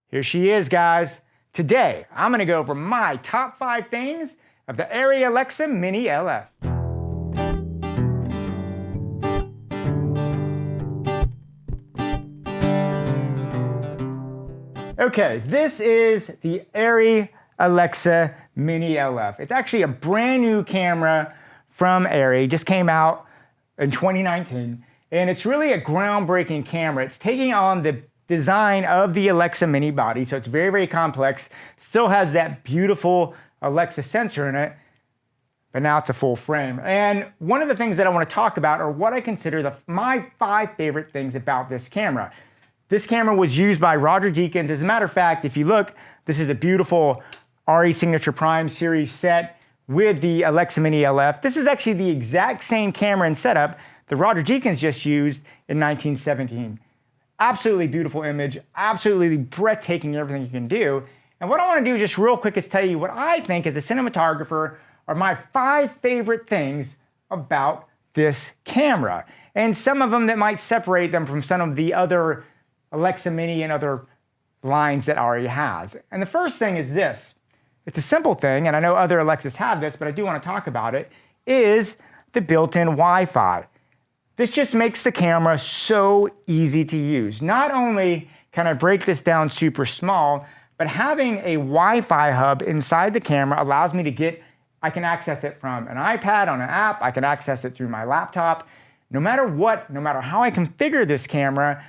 Here she is, guys. Today, I'm gonna go over my top 5 things of the Arri Alexa Mini LF. Okay, this is the Arri Alexa Mini LF. It's actually a brand new camera from Arri, just came out in 2019, and it's really a groundbreaking camera. It's taking on the design of the Alexa Mini body, so it's very, very complex. Still has that beautiful Alexa sensor in it, but now it's a full frame. And one of the things that I want to talk about are what I consider my 5 favorite things about this camera. This camera was used by Roger Deakins. As a matter of fact, if you look, this is a beautiful Arri Signature Prime series set with the Alexa Mini LF. This is actually the exact same camera and setup that Roger Deakins just used in 1917. Absolutely beautiful image, absolutely breathtaking everything you can do. And what I want to do just real quick is tell you what I think as a cinematographer are my 5 favorite things about this camera. And some of them that might separate them from some of the other Alexa Mini and other lines that Arri has. And the first thing is this. It's a simple thing, and I know other Alexas have this, but I do want to talk about it, is the built-in Wi-Fi. This just makes the camera so easy to use. Not only can I break this down super small, but having a Wi-Fi hub inside the camera allows me to I can access it from an iPad on an app, I can access it through my laptop. No matter what, no matter how I configure this camera,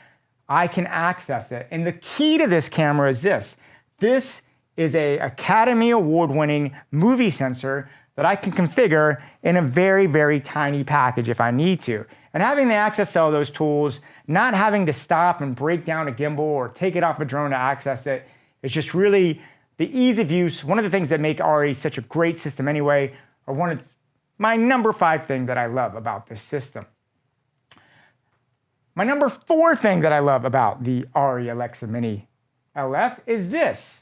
I can access it. And the key to this camera is this. This is an Academy Award-winning movie sensor that I can configure in a very, very tiny package if I need to. And having the access to all those tools, not having to stop and break down a gimbal or take it off a drone to access it, it's just really the ease of use. One of the things that make Arri such a great system anyway, are one of my number 5 thing that I love about this system. My number 4 thing that I love about the Arri Alexa Mini LF is this.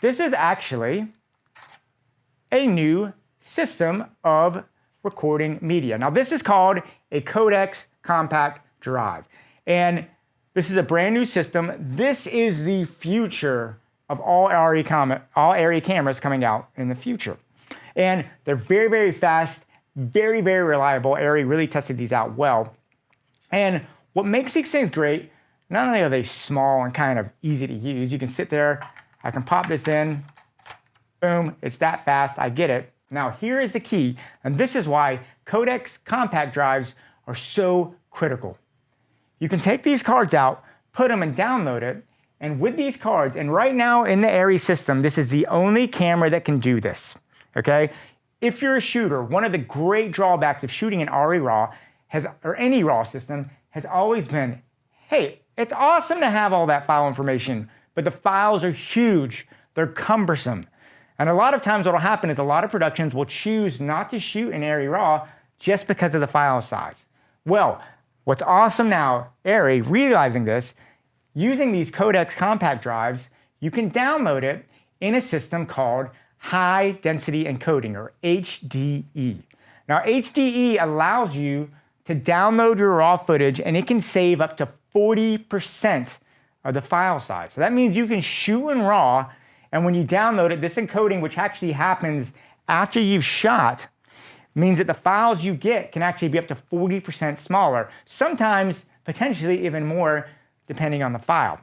This is actually a new system of recording media. Now this is called a CODEX compact drive. And this is a brand new system. This is the future of all Arri cameras coming out in the future. And they're very, very fast, very, very reliable. Arri really tested these out well. And what makes these things great, not only are they small and kind of easy to use, you can sit there, I can pop this in, boom, it's that fast, I get it. Now here is the key, and this is why CODEX compact drives are so critical. You can take these cards out, put them and download it, and with these cards, and right now in the Arri system, this is the only camera that can do this, okay? If you're a shooter, one of the great drawbacks of shooting an Arri RAW, or any RAW system, has always been, hey, it's awesome to have all that file information, but the files are huge, they're cumbersome. And a lot of times what will happen is a lot of productions will choose not to shoot in Arri RAW just because of the file size. Well, what's awesome now, Arri, realizing this, using these CODEX compact drives, you can download it in a system called High Density Encoding, or HDE. Now, HDE allows you to download your RAW footage, and it can save up to 40% of the file size. So that means you can shoot in RAW, and when you download it, this encoding, which actually happens after you've shot, means that the files you get can actually be up to 40% smaller, sometimes potentially even more, depending on the file.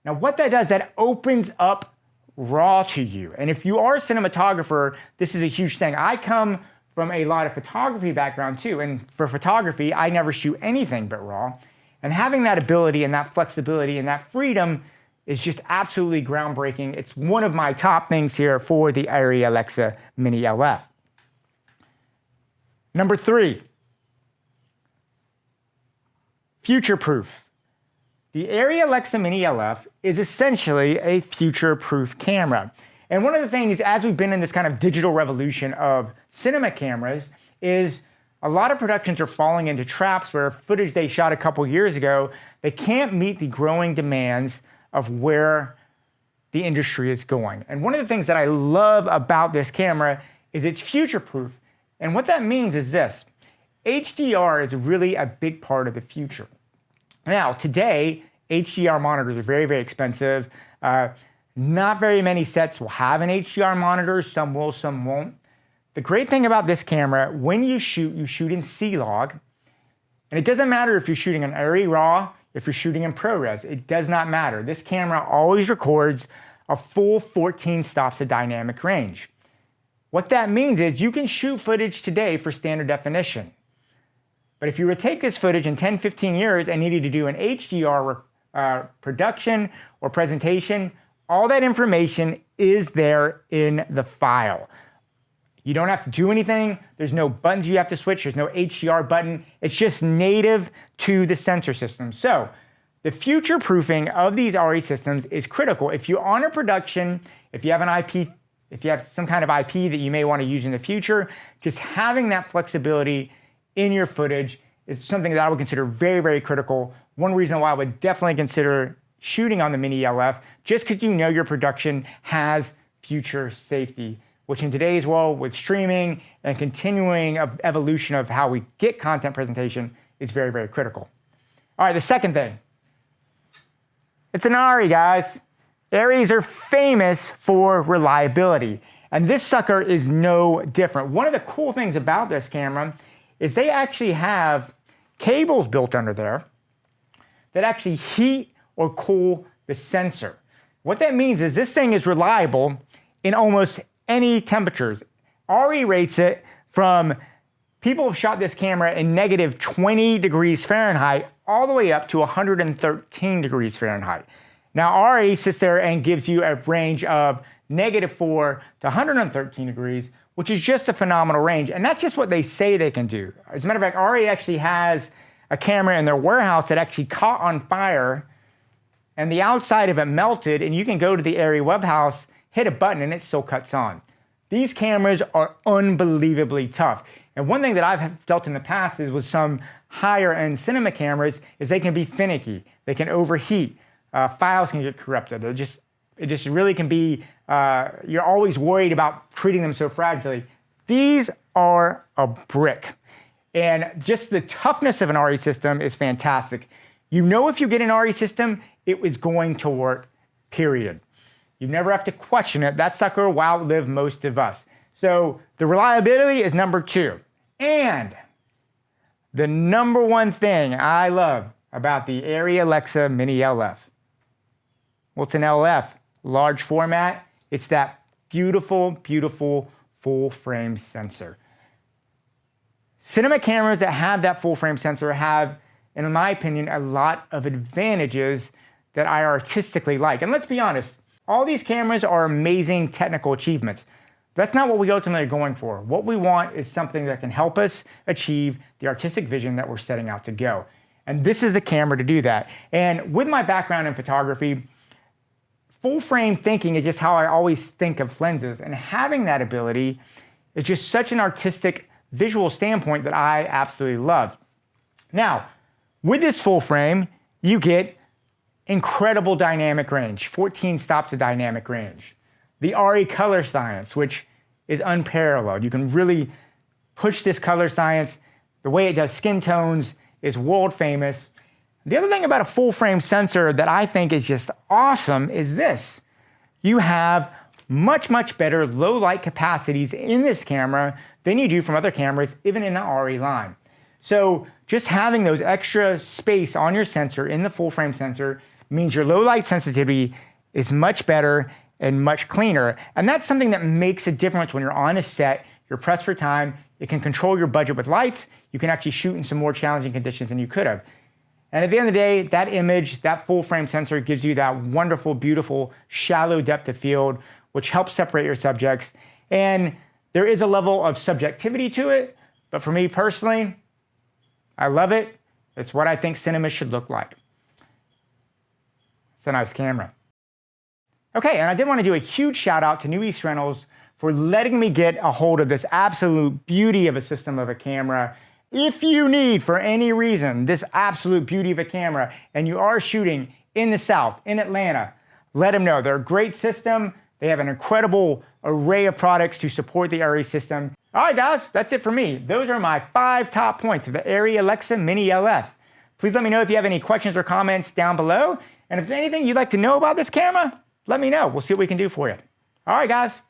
Now what that does, that opens up RAW to you. And if you are a cinematographer, this is a huge thing. I come from a lot of photography background too, and for photography, I never shoot anything but RAW. And having that ability and that flexibility and that freedom is just absolutely groundbreaking. It's one of my top things here for the Arri Alexa Mini LF. Number 3, future-proof. The Arri Alexa Mini LF is essentially a future-proof camera. And one of the things, as we've been in this kind of digital revolution of cinema cameras, is a lot of productions are falling into traps where footage they shot a couple years ago, they can't meet the growing demands of where the industry is going. And one of the things that I love about this camera is it's future-proof. And what that means is this. HDR is really a big part of the future. Now, today, HDR monitors are very, very expensive. Not very many sets will have an HDR monitor. Some will, some won't. The great thing about this camera, when you shoot in C-Log. And it doesn't matter if you're shooting in Arri RAW, if you're shooting in ProRes, it does not matter. This camera always records a full 14 stops of dynamic range. What that means is you can shoot footage today for standard definition. But if you were to take this footage in 10, 15 years and needed to do an HDR production or presentation, all that information is there in the file. You don't have to do anything. There's no buttons you have to switch. There's no HDR button. It's just native to the sensor system. So the future proofing of these Arri systems is critical. If you're on a production, if you have an IP, if you have some kind of IP that you may want to use in the future, just having that flexibility in your footage is something that I would consider very, very critical. One reason why I would definitely consider shooting on the Mini LF, just because you know your production has future safety, which in today's world with streaming and continuing evolution of how we get content presentation is very, very critical. All right, the second thing. It's an Arri, guys. Arris are famous for reliability, and this sucker is no different. One of the cool things about this camera is they actually have cables built under there that actually heat or cool the sensor. What that means is this thing is reliable in almost any temperatures. Arri rates it from, people have shot this camera in negative 20 degrees Fahrenheit all the way up to 113 degrees Fahrenheit. Now Arri sits there and gives you a range of -4 to 113 degrees, which is just a phenomenal range. And that's just what they say they can do. As a matter of fact, Arri actually has a camera in their warehouse that actually caught on fire and the outside of it melted, and you can go to the Arri webhouse, hit a button, and it still cuts on. These cameras are unbelievably tough. And one thing that I've dealt in the past is with some higher end cinema cameras is they can be finicky. They can overheat. Files can get corrupted. It just really can be, you're always worried about treating them so fragilely. These are a brick. And just the toughness of an Arri system is fantastic. You know if you get an Arri system, it was going to work, period. You never have to question it. That sucker will outlive most of us. So the reliability is number 2. And the number 1 thing I love about the Arri Alexa Mini LF. Well, it's an LF, large format. It's that beautiful, beautiful full frame sensor. Cinema cameras that have that full frame sensor have, in my opinion, a lot of advantages that I artistically like. And let's be honest, all these cameras are amazing technical achievements. That's not what we ultimately are going for. What we want is something that can help us achieve the artistic vision that we're setting out to go. And this is the camera to do that. And with my background in photography, full frame thinking is just how I always think of lenses. And having that ability is just such an artistic visual standpoint that I absolutely love. Now, with this full frame, you get incredible dynamic range, 14 stops of dynamic range. The Arri color science, which is unparalleled. You can really push this color science. The way it does skin tones is world famous. The other thing about a full frame sensor that I think is just awesome is this. You have much, much better low light capacities in this camera than you do from other cameras, even in the Arri line. So just having those extra space on your sensor in the full frame sensor means your low light sensitivity is much better and much cleaner. And that's something that makes a difference when you're on a set, you're pressed for time, it can control your budget with lights, you can actually shoot in some more challenging conditions than you could have. And at the end of the day, that image, that full frame sensor gives you that wonderful, beautiful, shallow depth of field, which helps separate your subjects. And there is a level of subjectivity to it, but for me personally, I love it. It's what I think cinema should look like. It's a nice camera. Okay, and I did want to do a huge shout out to New East Rentals for letting me get a hold of this absolute beauty of a system of a camera. If you need, for any reason, this absolute beauty of a camera, and you are shooting in the South, in Atlanta, let them know. They're a great system. They have an incredible array of products to support the Arri system. All right, guys, that's it for me. Those are my 5 top points of the Arri Alexa Mini LF. Please let me know if you have any questions or comments down below. And if there's anything you'd like to know about this camera, let me know. We'll see what we can do for you. All right, guys.